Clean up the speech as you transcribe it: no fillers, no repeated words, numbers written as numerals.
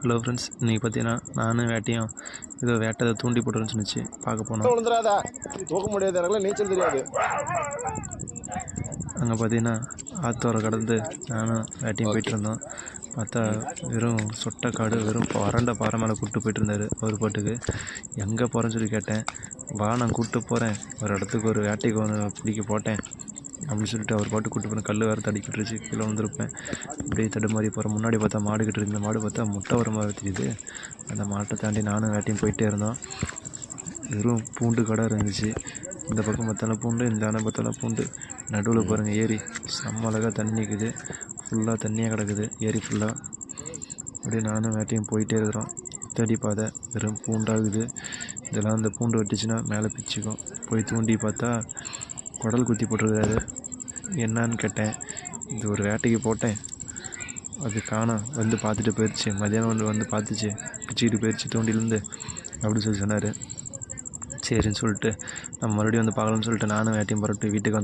Hello friends, இன்றைக்கி பார்த்தீங்கன்னா நானும் வேட்டையும் ஏதோ வேட்டை தூண்டி போட்டுருன்னு சொன்னிச்சு பார்க்க போனோம். விழுந்துடாதா, தூக்க முடியாது, எனக்குலாம் நீச்சல் தெரியாது. அங்கே பார்த்தீங்கன்னா ஆத்தோரை கடந்து நானும் வேட்டையும் போயிட்டு இருந்தோம். பார்த்தா வெறும் சொட்டைக்காடு, வெறும் வறண்ட பாறை மேலே கூப்பிட்டு போயிட்டு இருந்தார். ஒரு பாட்டுக்கு எங்கே போகிறேன்னு சொல்லி கேட்டேன். வா, நான் கூப்பிட்டு போகிறேன், ஒரு இடத்துக்கு ஒரு வேட்டைக்கு ஒன்று பிடிக்க போட்டேன் அப்படின்னு சொல்லிட்டு அவர் பாட்டு கூப்பிட்டு போனேன். கல் வேறு தடிக்கிட்டுருச்சு, கீழே வந்துருப்பேன். அப்படியே தடுமாறி போகிறேன். முன்னாடி பார்த்தா மாடு கிட்ட இருந்த மாடு பார்த்தா முட்டை வர மாதிரி தெரியுது. அந்த மாட்டை தாண்டி நானும் வேட்டையும் போயிட்டே இருந்தோம். வெறும் பூண்டு கடை இருந்துச்சு. இந்த பக்கம் பார்த்தாலும் பூண்டு, இந்த அணை பார்த்தாலும் பூண்டு. நடுவில் பாருங்கள் ஏரி, செம்ம அழகாக தண்ணி நிற்குது. ஃபுல்லாக தண்ணியாக கிடக்குது ஏரி ஃபுல்லாக. அப்படியே நானும் வேட்டையும் போயிட்டே இருக்கிறோம். தேடி பாதை வெறும் பூண்டாகுது. இதெல்லாம் அந்த பூண்டு வெட்டுச்சுன்னா மேலே பிச்சுக்கும். போய் தூண்டி பார்த்தா குடல் குத்தி போட்டிருக்காரு. என்னான்னு கேட்டேன். இது ஒரு வேட்டைக்கு போட்டேன், அது காணோம், வந்து பார்த்துட்டு போயிடுச்சு. மதியானம் வந்து பார்த்துச்சு, பிச்சுக்கிட்டு போயிடுச்சு தூண்டிலேருந்து அப்படின்னு சொல்லி சொன்னார். சரின்னு சொல்லிட்டு நம்ம மறுபடியும் வந்து பார்க்கலான்னு சொல்லிட்டு நானும் வேட்டையும் புறப்பட்டு வீட்டுக்கு வந்து